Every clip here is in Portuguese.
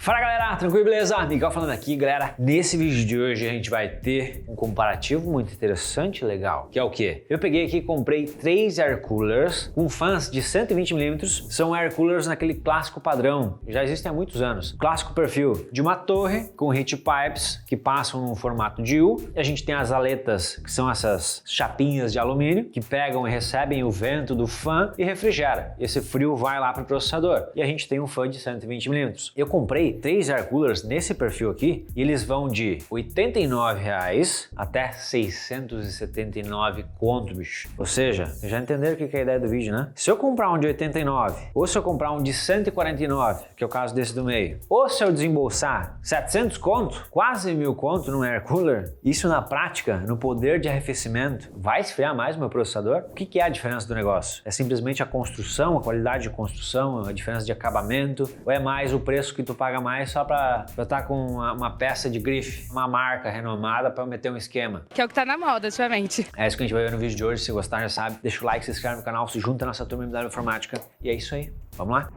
Fala galera, tranquilo, beleza? Miguel falando aqui, galera. Nesse vídeo de hoje a gente vai ter um comparativo muito interessante e legal, que é o quê? Eu peguei aqui e comprei 3 air coolers com fãs de 120mm. São air coolers naquele clássico padrão, já existem há muitos anos. Clássico perfil de uma torre com heat pipes que passam no formato de U. E a gente tem as aletas, que são essas chapinhas de alumínio, que pegam e recebem o vento do fã e refrigera. Esse frio vai lá para o processador. E a gente tem um fã de 120mm. Eu comprei 3 air coolers nesse perfil aqui e eles vão de R$ 89 até 679 conto, bicho. Ou seja, vocês já entenderam o que é a ideia do vídeo, né? Se eu comprar um de 89 ou se eu comprar um de 149, que é o caso desse do meio, ou se eu desembolsar 700 conto, quase 1000 conto num air cooler, isso na prática, no poder de arrefecimento, vai esfriar mais o meu processador? O que é a diferença do negócio? É simplesmente a construção, a qualidade de construção, a diferença de acabamento, ou é mais o preço que tu paga mais só pra estar com uma peça de grife, uma marca renomada pra meter um esquema? Que é o que tá na moda ultimamente. É isso que a gente vai ver no vídeo de hoje. Se gostar, já sabe, deixa o like, se inscreve no canal, se junta à nossa turma MW Informática. E é isso aí. Vamos lá?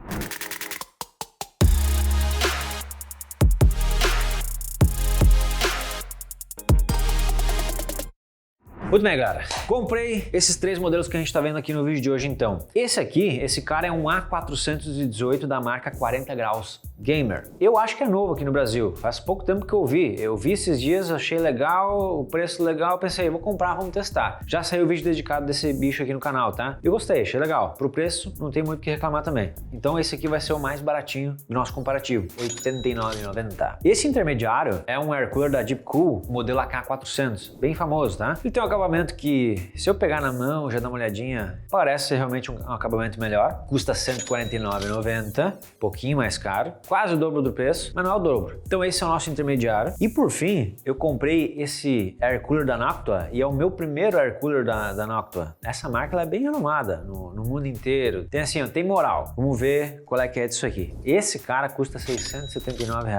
Muito bem, galera. Comprei esses 3 modelos que a gente tá vendo aqui no vídeo de hoje, então. Esse cara é um A418 da marca 40 Graus Gamer. Eu acho que é novo aqui no Brasil. Faz pouco tempo que eu vi. Eu vi esses dias, achei legal, o preço legal, pensei, vou comprar, vamos testar. Já saiu o vídeo dedicado desse bicho aqui no canal, tá? Eu gostei, achei legal. Pro preço, não tem muito o que reclamar também. Então esse aqui vai ser o mais baratinho do nosso comparativo, R$ 89,90. Esse intermediário é um air cooler da Deepcool, modelo AK400, bem famoso, tá? Ele tem um acabamento que, se eu pegar na mão, já dá uma olhadinha, parece ser realmente um acabamento melhor. Custa R$ 149,90, um pouquinho mais caro, quase o dobro do preço, mas não é o dobro. Então esse é o nosso intermediário. E por fim, eu comprei esse air cooler da Noctua e é o meu primeiro air cooler da Noctua. Essa marca ela é bem renomada no mundo inteiro. Tem assim, ó, tem moral. Vamos ver qual é que é disso aqui. Esse cara custa R$ 679.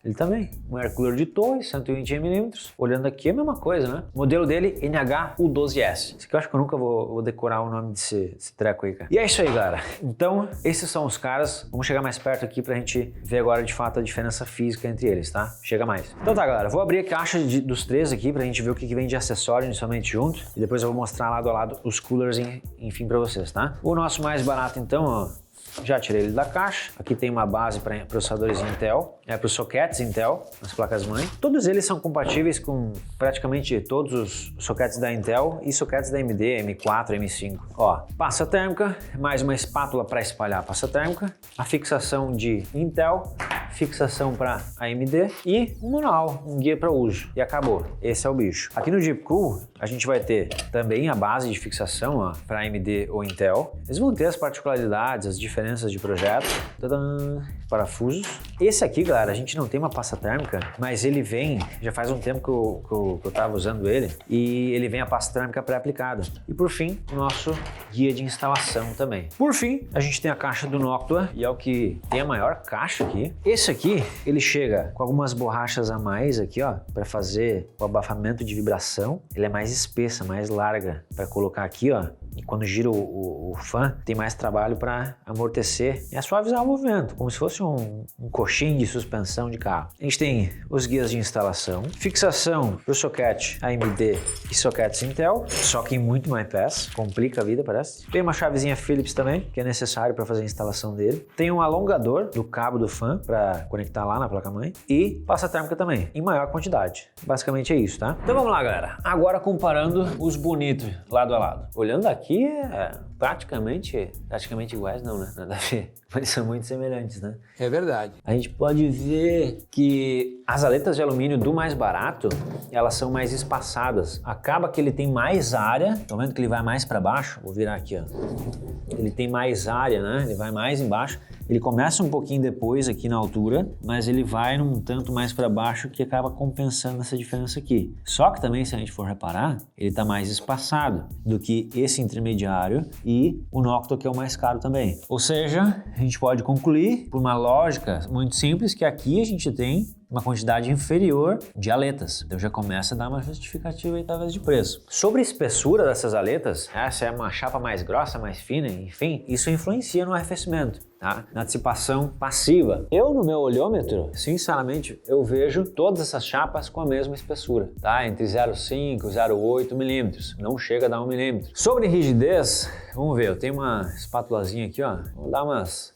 Ele também, um air cooler de torre, 120mm. Olhando aqui é a mesma coisa, né? O modelo dele, NH-U12S. Esse aqui eu acho que eu nunca vou decorar o nome desse treco aí, cara. E é isso aí, galera. Então, esses são os caras. Vamos chegar mais perto aqui pra gente ver agora de fato a diferença física entre eles, tá? Chega mais. Então tá, galera. Vou abrir a caixa dos 3 aqui pra gente ver o que vem de acessório inicialmente junto. E depois eu vou mostrar lado a lado os coolers, enfim, pra vocês, tá? O nosso mais barato, então, ó. Já tirei ele da caixa. Aqui tem uma base para processadores Intel, para os sockets Intel, as placas-mãe. Todos eles são compatíveis com praticamente todos os sockets da Intel e sockets da AMD, M4, M5. Ó, pasta térmica, mais uma espátula para espalhar a pasta térmica, a fixação de Intel, fixação para AMD e um manual, um guia para uso. E acabou. Esse é o bicho. Aqui no Deepcool, a gente vai ter também a base de fixação para AMD ou Intel. Eles vão ter as particularidades, as diferenças de projeto. Tadã! Parafusos. Esse aqui, galera, a gente não tem uma pasta térmica, mas ele vem, já faz um tempo que eu tava usando ele, e ele vem a pasta térmica pré-aplicada. E por fim, o nosso guia de instalação também. Por fim, a gente tem a caixa do Noctua, e é o que tem a maior caixa aqui. Esse aqui, ele chega com algumas borrachas a mais aqui, ó, para fazer o abafamento de vibração. Ele é mais espessa, mais larga, para colocar aqui, ó. E quando gira o fã, tem mais trabalho para amortecer e suavizar o movimento, como se fosse um coxinho de suspensão de carro. A gente tem os guias de instalação, fixação para o socket AMD e sockets Intel, só que em muito mais peça, complica a vida, parece. Tem uma chavezinha Phillips também, que é necessário para fazer a instalação dele. Tem um alongador do cabo do fã para conectar lá na placa-mãe e pasta térmica também, em maior quantidade. Basicamente é isso, tá? Então vamos lá, galera. Agora comparando os bonitos lado a lado. Olhando aqui é praticamente iguais, não, né? Nada a ver. Mas são muito semelhantes, né? É verdade. A gente pode ver que as aletas de alumínio do mais barato, elas são mais espaçadas. Acaba que ele tem mais área. Estão vendo que ele vai mais para baixo? Vou virar aqui, ó. Ele tem mais área, né? Ele vai mais embaixo. Ele começa um pouquinho depois aqui na altura, mas ele vai num tanto mais para baixo que acaba compensando essa diferença aqui. Só que também, se a gente for reparar, ele está mais espaçado do que esse intermediário e o Noctua, que é o mais caro também. Ou seja, a gente pode concluir, por uma lógica muito simples, que aqui a gente tem uma quantidade inferior de aletas. Então já começa a dar uma justificativa aí, talvez, de preço. Sobre a espessura dessas aletas, se é uma chapa mais grossa, mais fina, enfim, isso influencia no arrefecimento. tá? Na dissipação passiva. Eu, no meu olhômetro, sinceramente, eu vejo todas essas chapas com a mesma espessura, tá? Entre 0,5 e 0,8 milímetros. Não chega a dar 1 milímetro. Sobre rigidez, vamos ver, eu tenho uma espátulazinha aqui, ó. Vamos dar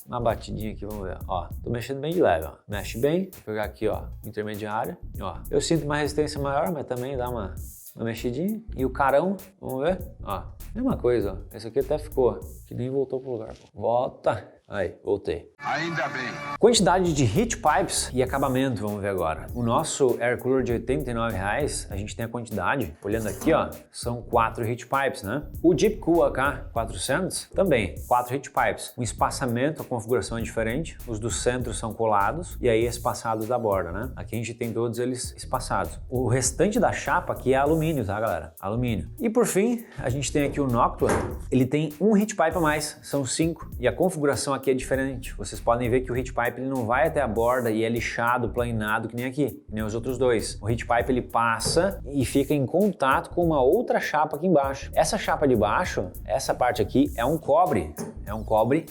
uma batidinha aqui, vamos ver. Ó, tô mexendo bem de leve, ó. Mexe bem. Vou pegar aqui, ó, intermediária. Ó, eu sinto uma resistência maior, mas também dá uma mexidinha. E o carão, vamos ver. Ó, mesma coisa, ó. Esse aqui até ficou, que nem voltou pro lugar. Pô. Volta. Aí, voltei. Ainda bem. Quantidade de heat pipes e acabamento, vamos ver agora. O nosso air cooler de R$89, a gente tem a quantidade, olhando aqui, ó, são 4 heat pipes, né? O Deepcool AK400 também, 4 heat pipes. O espaçamento, a configuração é diferente, os do centro são colados e aí espaçados da borda, né? Aqui a gente tem todos eles espaçados. O restante da chapa aqui é alumínio, tá, galera? Alumínio. E por fim, a gente tem aqui o Noctua, ele tem um heat pipe a mais, são 5, e a configuração aqui é diferente. Vocês podem ver que o heat pipe ele não vai até a borda e é lixado, planeado que nem aqui, que nem os outros dois. O heat pipe ele passa e fica em contato com uma outra chapa aqui embaixo. Essa chapa de baixo, essa parte aqui é um cobre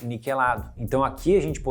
niquelado. Então aqui a gente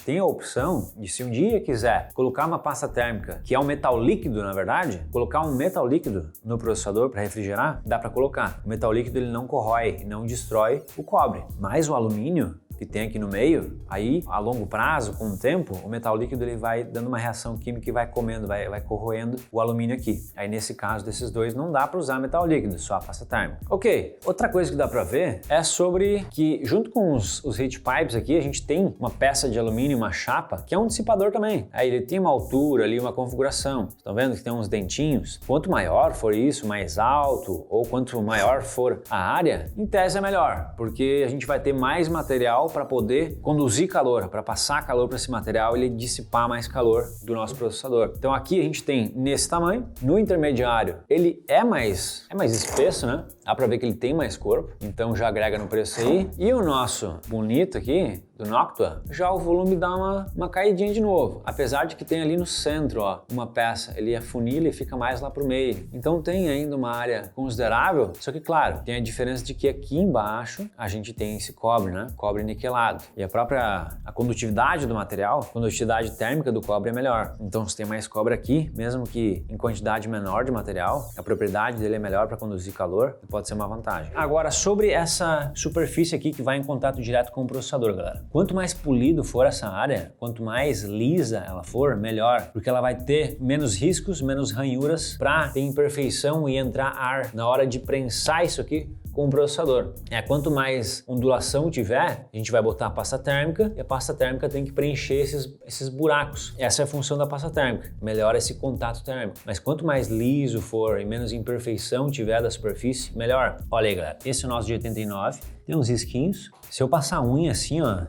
tem a opção de, se um dia quiser colocar uma pasta térmica, que é um metal líquido na verdade, colocar um metal líquido no processador para refrigerar, dá para colocar. O metal líquido ele não corrói, não destrói o cobre, mas o alumínio que tem aqui no meio, aí a longo prazo, com o tempo, o metal líquido ele vai dando uma reação química e vai comendo, vai corroendo o alumínio aqui. Aí nesse caso desses dois não dá para usar metal líquido, só a pasta térmica. Ok, outra coisa que dá para ver é sobre que junto com os heat pipes aqui a gente tem uma peça de alumínio, uma chapa, que é um dissipador também. Aí ele tem uma altura ali, uma configuração. Estão vendo que tem uns dentinhos? Quanto maior for isso, mais alto, ou quanto maior for a área, em tese é melhor, porque a gente vai ter mais material para poder conduzir calor, para passar calor para esse material e ele dissipar mais calor do nosso processador. Então aqui a gente tem nesse tamanho, no intermediário ele é mais espesso, né? Dá para ver que ele tem mais corpo, então já agrega no preço aí. E o nosso bonito aqui, do Noctua, já o volume dá uma caidinha de novo, apesar de que tem ali no centro, ó, uma peça, ele afunila e fica mais lá pro meio. Então tem ainda uma área considerável, só que claro, tem a diferença de que aqui embaixo a gente tem esse cobre, né? Cobre niquelado. E a condutividade do material, a condutividade térmica do cobre é melhor. Então se tem mais cobre aqui, mesmo que em quantidade menor de material, a propriedade dele é melhor para conduzir calor, pode ser uma vantagem. Agora, sobre essa superfície aqui que vai em contato direto com o processador, galera. Quanto mais polido for essa área, quanto mais lisa ela for, melhor, porque ela vai ter menos riscos, menos ranhuras para ter imperfeição e entrar ar na hora de prensar isso aqui com o processador. Quanto mais ondulação tiver, a gente vai botar a pasta térmica e a pasta térmica tem que preencher esses buracos. Essa é a função da pasta térmica, melhora esse contato térmico. Mas quanto mais liso for e menos imperfeição tiver da superfície, melhor. Olha aí, galera, esse é o nosso de 89, tem uns risquinhos. Se eu passar a unha assim, ó,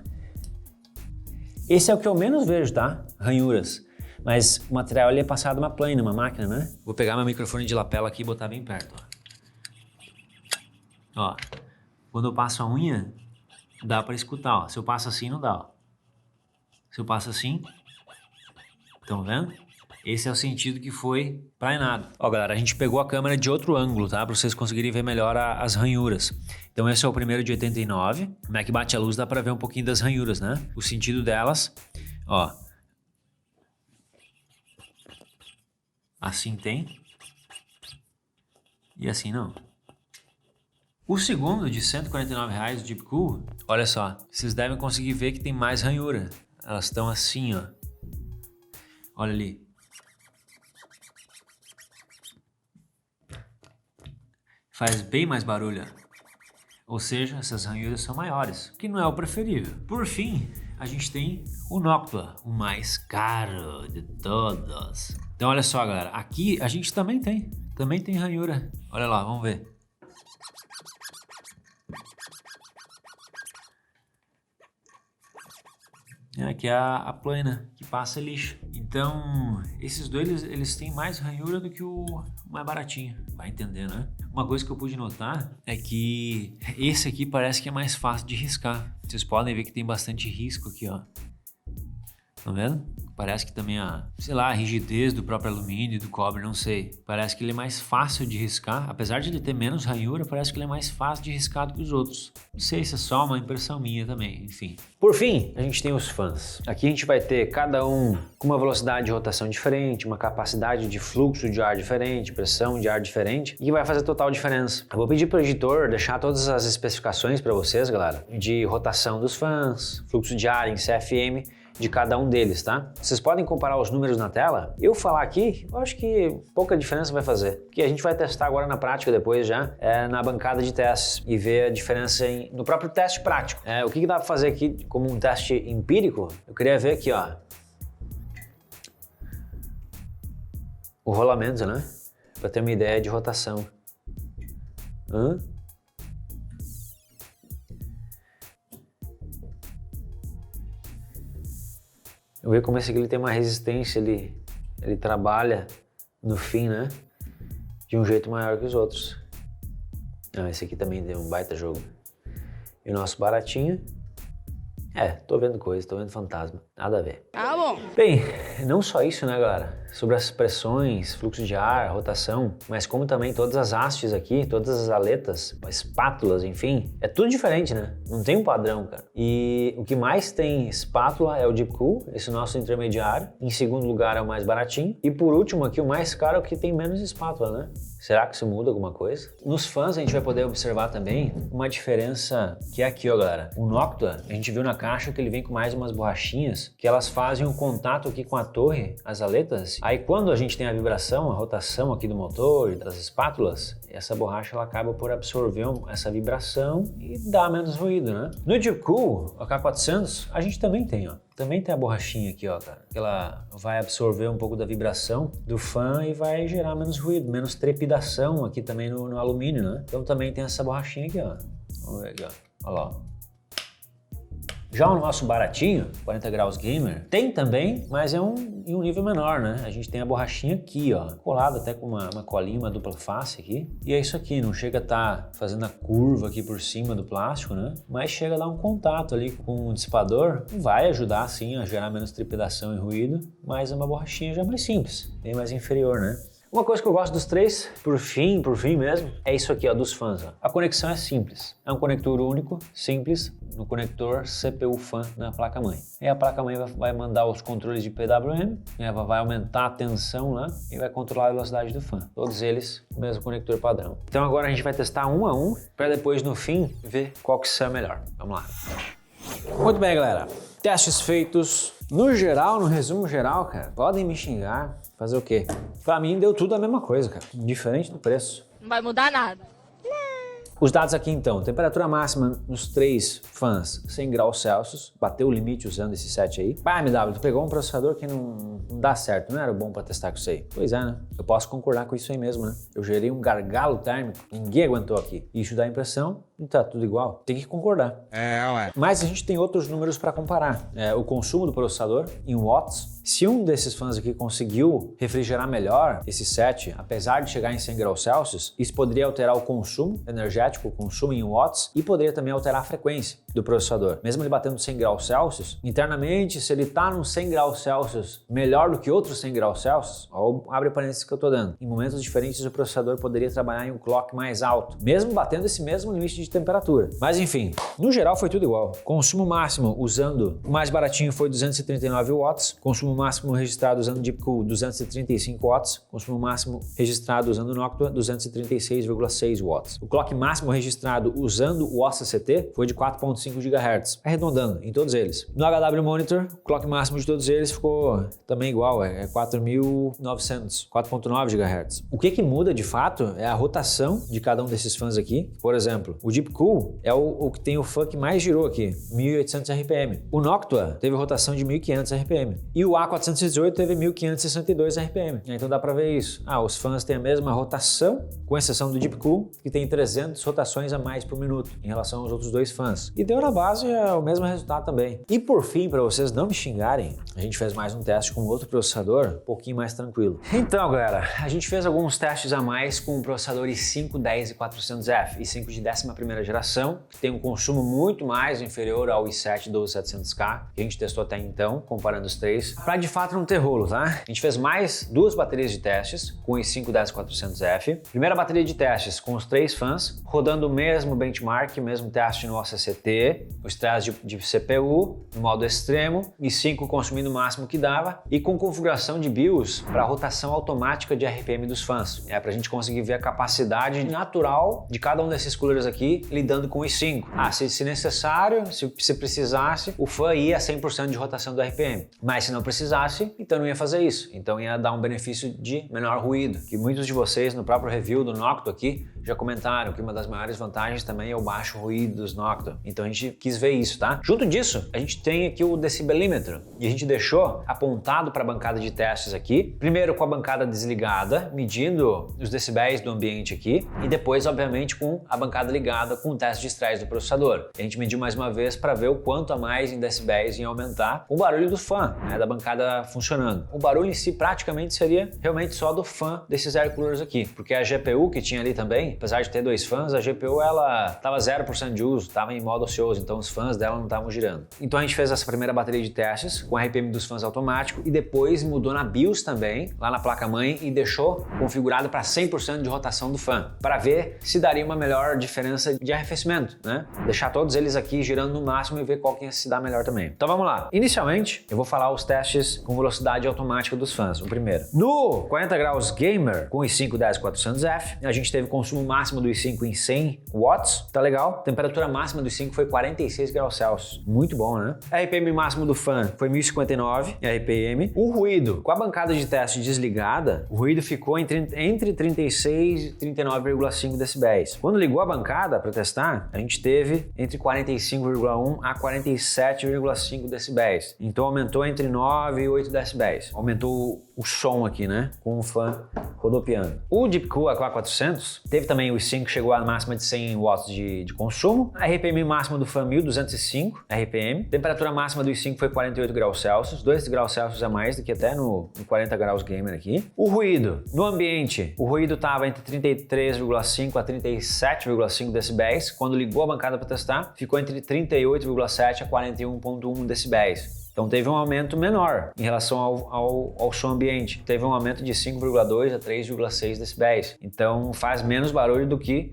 esse é o que eu menos vejo, tá? Ranhuras. Mas o material ele é passado uma plane, uma máquina, né? Vou pegar meu microfone de lapela aqui e botar bem perto, ó. Ó, quando eu passo a unha, dá pra escutar, ó. Se eu passo assim, não dá, ó. Se eu passo assim, estão vendo? Esse é o sentido que foi planeado. Ó, galera, a gente pegou a câmera de outro ângulo, tá? Pra vocês conseguirem ver melhor as ranhuras. Então esse é o primeiro de 89. Como é que bate a luz, dá pra ver um pouquinho das ranhuras, né? O sentido delas, ó. Assim tem. E assim não. O segundo de R$149 de Deepcool, olha só, vocês devem conseguir ver que tem mais ranhura. Elas estão assim, ó. Olha ali. Faz bem mais barulho. Ou seja, essas ranhuras são maiores, que não é o preferível. Por fim, a gente tem o Noctua, o mais caro de todos. Então olha só, galera, aqui a gente também tem ranhura. Olha lá, vamos ver. Aqui é a plana que passa lixo. Então, esses dois eles têm mais ranhura do que o mais baratinho. Vai entender, né? Uma coisa que eu pude notar é que esse aqui parece que é mais fácil de riscar. Vocês podem ver que tem bastante risco aqui, ó. Tá vendo? Parece que também sei lá, a rigidez do próprio alumínio e do cobre, não sei. Parece que ele é mais fácil de riscar. Apesar de ele ter menos ranhura, parece que ele é mais fácil de riscar do que os outros. Não sei se é só uma impressão minha também, enfim. Por fim, a gente tem os fãs. Aqui a gente vai ter cada um com uma velocidade de rotação diferente, uma capacidade de fluxo de ar diferente, pressão de ar diferente, e que vai fazer total diferença. Eu vou pedir para o editor deixar todas as especificações para vocês, galera, de rotação dos fãs, fluxo de ar em CFM, de cada um deles, tá? Vocês podem comparar os números na tela. Eu falar aqui, eu acho que pouca diferença vai fazer, porque a gente vai testar agora na prática depois já, na bancada de testes e ver a diferença no próprio teste prático. O que dá pra fazer aqui como um teste empírico? Eu queria ver aqui, ó, o rolamento, né? Pra ter uma ideia de rotação. Eu vejo como esse aqui ele tem uma resistência, ele trabalha no fim, né? De um jeito maior que os outros. Esse aqui também deu um baita jogo. E o nosso baratinho, tô vendo coisa, tô vendo fantasma, nada a ver. Ah, bom. Bem, não só isso, né, galera? Sobre as pressões, fluxo de ar, rotação, mas como também todas as hastes aqui, todas as aletas, espátulas, enfim, é tudo diferente, né? Não tem um padrão, cara. E o que mais tem espátula é o Deep Cool, esse nosso intermediário. Em segundo lugar é o mais baratinho. E por último aqui, o mais caro é o que tem menos espátula, né? Será que isso muda alguma coisa? Nos fãs a gente vai poder observar também uma diferença que é aqui, ó, galera. O Noctua, a gente viu na caixa que ele vem com mais umas borrachinhas que elas fazem um contato aqui com a torre, as aletas. Aí quando a gente tem a vibração, a rotação aqui do motor e das espátulas, essa borracha ela acaba por absorver essa vibração e dar menos ruído, né? No Deep Cool, a K400, a gente também tem, ó. Também tem a borrachinha aqui, ó, cara. Ela vai absorver um pouco da vibração do fã e vai gerar menos ruído, menos trepidação aqui também no alumínio, né? Então também tem essa borrachinha aqui, ó. Vamos ver aqui, ó. Olha lá, ó. Já o nosso baratinho, 40 graus gamer, tem também, mas é em um nível menor, né? A gente tem a borrachinha aqui, ó, colada até com uma colinha, uma dupla face aqui. E é isso aqui, não chega a estar fazendo a curva aqui por cima do plástico, né? Mas chega a dar um contato ali com o dissipador, vai ajudar sim a gerar menos trepidação e ruído, mas é uma borrachinha já mais simples, bem mais inferior, né? Uma coisa que eu gosto dos três, por fim mesmo, é isso aqui, ó, dos fãs. Ó. A conexão é simples. É um conector único, simples, no conector CPU fan na placa-mãe. E a placa-mãe vai mandar os controles de PWM, vai aumentar a tensão lá e vai controlar a velocidade do fã. Todos eles, o mesmo conector padrão. Então agora a gente vai testar um a um, para depois no fim ver qual que é melhor. Vamos lá. Muito bem, galera. Testes feitos. No geral, no resumo geral, cara, podem me xingar. Fazer o quê? Pra mim deu tudo a mesma coisa, cara. Diferente do preço. Não vai mudar nada. Os dados aqui então, temperatura máxima nos três fãs, 100 graus Celsius, bateu o limite usando esse set aí. MW, tu pegou um processador que não dá certo, não era bom pra testar com isso aí. Pois é, né? Eu posso concordar com isso aí mesmo, né? Eu gerei um gargalo térmico, ninguém aguentou aqui. Isso dá a impressão e tá tudo igual. Tem que concordar. Ué. Mas a gente tem outros números para comparar. O consumo do processador em watts. Se um desses fãs aqui conseguiu refrigerar melhor esse set, apesar de chegar em 100 graus Celsius, isso poderia alterar o consumo energético, o consumo em watts, e poderia também alterar a frequência do processador. Mesmo ele batendo 100 graus Celsius, internamente, se ele tá num 100 graus Celsius melhor do que outros 100 graus Celsius, abre parênteses que eu tô dando, em momentos diferentes o processador poderia trabalhar em um clock mais alto, mesmo batendo esse mesmo limite de temperatura. Mas enfim, no geral foi tudo igual. Consumo máximo usando o mais baratinho foi 239 watts, consumo máximo registrado usando Deep Cool 235 watts, consumo máximo registrado usando Noctua 236,6 watts. O clock máximo registrado usando o OSCT foi de 4.5 GHz, arredondando em todos eles. No HW Monitor, o clock máximo de todos eles ficou também igual, é 4.900, 4.9 GHz. O que muda de fato é a rotação de cada um desses fãs aqui. Por exemplo, o Deep Cool é o que tem o fã que mais girou aqui, 1.800 RPM. O Noctua teve rotação de 1.500 RPM. E o A418 teve 1.562 RPM. Então dá pra ver isso. Os fãs têm a mesma rotação, com exceção do Deep Cool, que tem 300 rotações a mais por minuto, em relação aos outros dois fãs. E deu na base o mesmo resultado também. E por fim, para vocês não me xingarem, a gente fez mais um teste com outro processador, um pouquinho mais tranquilo. Então, galera, a gente fez alguns testes a mais com o processador i5 10400F, i5 de 11ª primeira geração, que tem um consumo muito mais inferior ao i7 12700K, que a gente testou até então, comparando os três, para de fato não ter rolo, tá? A gente fez mais 2 baterias de testes com o i5 10400F. Primeira bateria de testes com os 3 fãs, rodando o mesmo benchmark, o mesmo teste no OCCT, o stress de CPU, no modo extremo, i5 consumindo o máximo que dava e com configuração de BIOS para rotação automática de RPM dos fãs. Para a gente conseguir ver a capacidade natural de cada um desses coolers aqui lidando com o i5. Se necessário, se precisasse, o fã ia a 100% de rotação do RPM. Mas se não precisasse, então não ia fazer isso. Então ia dar um benefício de menor ruído, que muitos de vocês no próprio review do Noctua aqui já comentaram que uma das maiores vantagens também é o baixo ruído dos Noctua. Então a gente quis ver isso, tá? Junto disso, a gente tem aqui o decibelímetro e a gente deixou apontado para a bancada de testes aqui, primeiro com a bancada desligada, medindo os decibéis do ambiente aqui e depois, obviamente, com a bancada ligada com o teste de estresse do processador. A gente mediu mais uma vez para ver o quanto a mais em decibéis ia aumentar o barulho do fã, né, da bancada funcionando. O barulho em si praticamente seria realmente só do fã desses air coolers aqui, porque a GPU que tinha ali também, apesar de ter 2 fãs, a GPU ela estava 0% de uso, estava em modo ocioso, então os fãs dela não estavam girando. Então a gente fez essa primeira bateria de testes com RPM dos fãs automático e depois mudou na BIOS também, lá na placa-mãe, e deixou configurado para 100% de rotação do fã, para ver se daria uma melhor diferença de arrefecimento, né? Deixar todos eles aqui girando no máximo e ver qual que ia se dá melhor também. Então vamos lá. Inicialmente, eu vou falar os testes com velocidade automática dos fãs, o primeiro. No 40 graus Gamer com o i5 10400F, a gente teve consumo máximo do i5 em 100 watts, tá legal? Temperatura máxima do i5 foi 46 graus Celsius, muito bom, né? RPM máximo do fã foi 1059 RPM. O ruído, com a bancada de teste desligada, o ruído ficou entre 36 e 39,5 decibéis. Quando ligou a bancada para testar, a gente teve entre 45,1 a 47,5 decibéis. Então aumentou entre 9 e 8 decibéis. Aumentou o som aqui, né? Com o fã rodopiando. O Deepcool AK400 teve também o i5 que chegou à máxima de 100 watts de consumo. A RPM máxima do fã 1205 RPM. Temperatura máxima do i5 foi 48 graus Celsius. 2 graus Celsius a mais do que até no 40 graus Gamer aqui. O ruído. No ambiente, o ruído estava entre 33,5 a 37,5 decibéis. Quando ligou a bancada para testar, ficou entre 38,7 a 41,1 decibéis. Então teve um aumento menor em relação ao som ambiente. Teve um aumento de 5,2 a 3,6 decibéis. Então faz menos barulho do que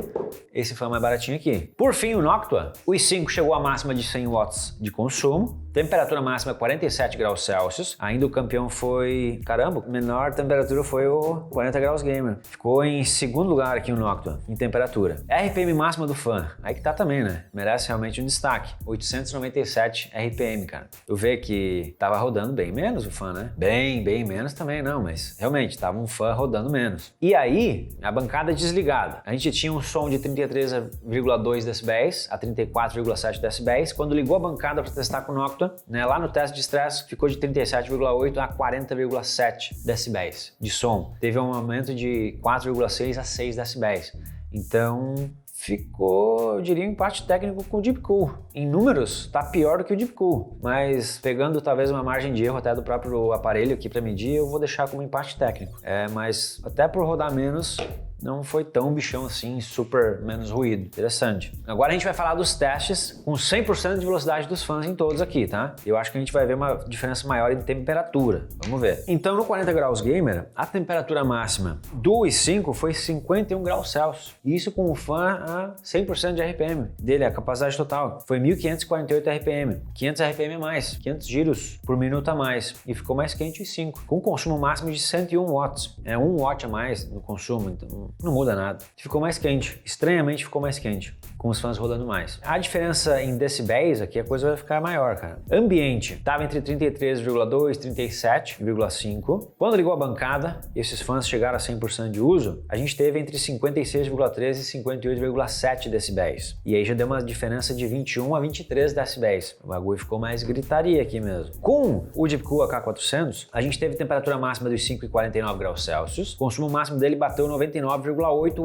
esse fã mais baratinho aqui. Por fim, o Noctua, o i5 chegou à máxima de 100 watts de consumo. Temperatura máxima 47 graus Celsius. Ainda o campeão foi... Caramba, a menor temperatura foi o 40 graus Gamer. Ficou em segundo lugar aqui o Noctua, em temperatura. RPM máxima do fã. Aí que tá também, né? Merece realmente um destaque. 897 RPM, cara. Eu vejo que tava rodando bem menos o fã, né? Bem menos também não, mas realmente tava um fã rodando menos. E aí, a bancada desligada. A gente tinha um som de 33,2 decibéis a 34,7 decibéis. Quando ligou a bancada para testar com o Noctua, né, lá no teste de estresse ficou de 37,8 a 40,7 decibéis de som. Teve um aumento de 4,6 a 6 decibéis. Então ficou, eu diria, um empate técnico com o Deepcool. Em números, tá pior do que o Deepcool, mas pegando talvez uma margem de erro até do próprio aparelho aqui para medir, eu vou deixar como empate técnico. Mas até por rodar menos, não foi tão bichão assim, super menos ruído. Interessante. Agora a gente vai falar dos testes com 100% de velocidade dos fãs em todos aqui, tá? Eu acho que a gente vai ver uma diferença maior em temperatura. Vamos ver. Então no 40 graus Gamer, a temperatura máxima do i5 foi 51 graus Celsius. Isso com o fã a 100% de RPM dele, a capacidade total. Foi 1548 RPM. 500 RPM a mais, 500 giros por minuto a mais. E ficou mais quente o i5, com consumo máximo de 101 watts. É 1 watt a mais no consumo, então não muda nada. Ficou mais quente, estranhamente ficou mais quente, com os fãs rodando mais. A diferença em decibéis aqui, a coisa vai ficar maior, cara. Ambiente estava entre 33,2 e 37,5. Quando ligou a bancada, esses fãs chegaram a 100% de uso, a gente teve entre 56,3 e 58,7 decibéis. E aí já deu uma diferença de 21 a 23 decibéis. O bagulho ficou mais gritaria aqui mesmo. Com o Deepcool AK400, a gente teve temperatura máxima dos 5 e 49 graus Celsius. O consumo máximo dele bateu 99,8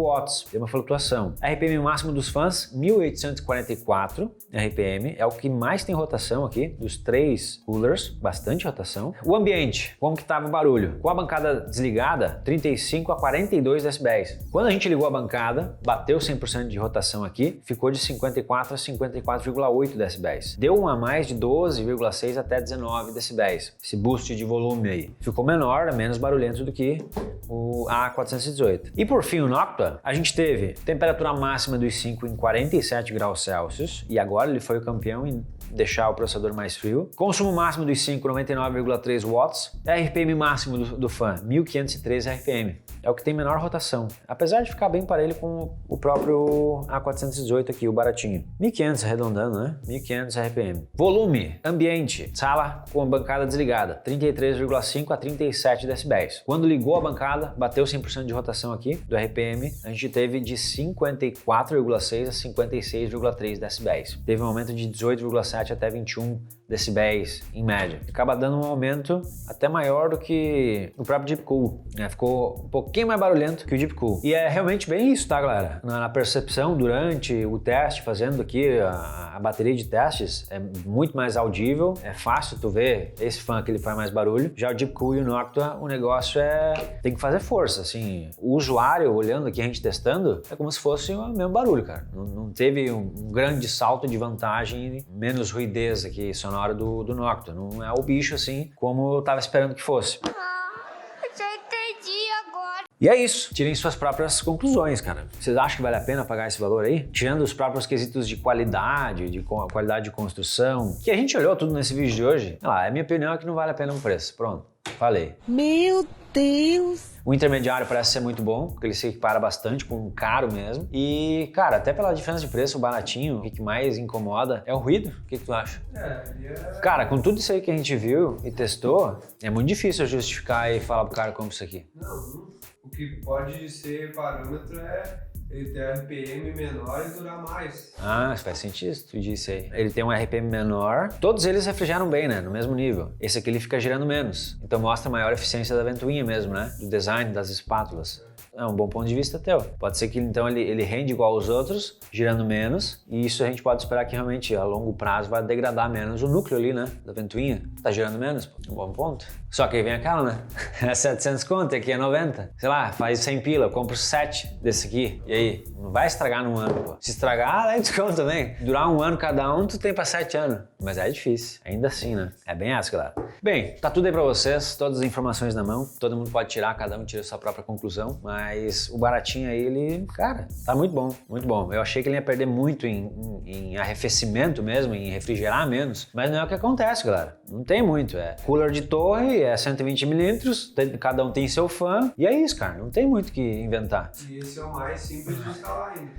watts. Deu uma flutuação. RPM máximo dos fãs mas 1844 RPM é o que mais tem rotação aqui, dos 3 coolers, bastante rotação. O ambiente, como que estava o barulho? Com a bancada desligada, 35 a 42 decibéis. Quando a gente ligou a bancada, bateu 100% de rotação aqui, ficou de 54 a 54,8 decibéis. Deu um a mais de 12,6 até 19 decibéis. Esse boost de volume aí. Ficou menor, menos barulhento do que o A418. E por fim o Noctua, a gente teve temperatura máxima dos 5 em 47 graus Celsius, e agora ele foi o campeão em deixar o processador mais frio. Consumo máximo dos 5, 99,3 watts. RPM máximo do fan, 1513 RPM. É o que tem menor rotação, apesar de ficar bem parelho com o próprio A418 aqui, o baratinho. 1500 arredondando, né? 1500 RPM. Volume, ambiente, sala com a bancada desligada, 33,5 a 37 decibéis. Quando ligou a bancada, bateu 100% de rotação aqui, do RPM, a gente teve de 54,6 a 56,3 decibéis. Teve um aumento de 18,7 até 21 decibéis em média. Acaba dando um aumento até maior do que o próprio Deep Cool, né? Ficou um pouquinho mais barulhento que o Deep Cool. E é realmente bem isso, tá, galera? Na percepção, durante o teste, fazendo aqui a bateria de testes, é muito mais audível, é fácil tu ver esse fan que ele faz mais barulho. Já o Deep Cool e o Noctua, o negócio tem que fazer força, assim. O usuário, olhando aqui, a gente testando, é como se fosse o mesmo barulho, cara. Não teve um grande salto de vantagem, menos ruidez aqui, sonora do Noctua. Não é o bicho assim como eu tava esperando que fosse. Eu já entendi agora. E é isso. Tirem suas próprias conclusões, cara. Vocês acham que vale a pena pagar esse valor aí? Tirando os próprios quesitos de qualidade, qualidade de construção, que a gente olhou tudo nesse vídeo de hoje. A minha opinião é que não vale a pena o preço. Pronto. Falei. Meu Deus! O intermediário parece ser muito bom, porque ele se equipara bastante com um caro mesmo. E, cara, até pela diferença de preço, o baratinho, o que mais incomoda é o ruído. O que tu acha? Cara, com tudo isso aí que a gente viu e testou, é muito difícil justificar e falar pro cara como isso aqui. Não, o que pode ser parâmetro é ele ter RPM menor e durar mais. Ah, faz sentido, tu disse aí. Ele tem um RPM menor, todos eles refrigeram bem, né? No mesmo nível. Esse aqui ele fica girando menos. Então mostra a maior eficiência da ventoinha mesmo, né? Do design das espátulas. É um bom ponto de vista teu. Pode ser que então ele rende igual aos outros, girando menos, e isso a gente pode esperar que realmente a longo prazo vai degradar menos o núcleo ali, né? Da ventoinha. Tá girando menos? Um bom ponto. Só que aí vem aquela, né? É 700 conto, aqui é 90. Sei lá, faz 100 pila, eu compro 7 desse aqui. E aí? Não vai estragar num ano, pô. Se estragar, daí desconto também. Durar um ano cada um, tu tem pra 7 anos. Mas é difícil. Ainda assim, né? É bem essa, galera. Bem, tá tudo aí pra vocês, todas as informações na mão. Todo mundo pode tirar, cada um tira a sua própria conclusão. Mas o baratinho aí, ele, cara, tá muito bom, muito bom. Eu achei que ele ia perder muito em arrefecimento mesmo, em refrigerar menos. Mas não é o que acontece, galera. Não tem muito. É cooler de torre, é 120 milímetros, cada um tem seu fã. E é isso, cara. Não tem muito o que inventar. E esse é o mais simples de instalar ainda.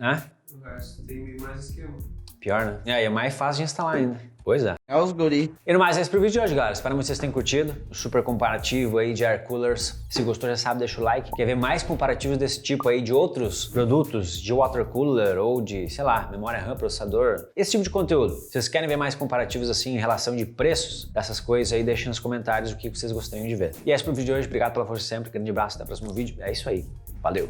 Hã? O resto tem mais esquema. Pior, né? E é mais fácil de instalar ainda. Pois é. É os guri. E no mais, é esse pro vídeo de hoje, galera. Espero que vocês tenham curtido o super comparativo aí de air coolers. Se gostou, já sabe, deixa o like. Quer ver mais comparativos desse tipo aí de outros produtos de water cooler ou de, sei lá, memória RAM, processador? Esse tipo de conteúdo. Se vocês querem ver mais comparativos assim em relação de preços dessas coisas aí, deixem nos comentários o que vocês gostariam de ver. E é esse pro vídeo de hoje. Obrigado pela força sempre. Grande abraço. Até o próximo vídeo. É isso aí. Valeu!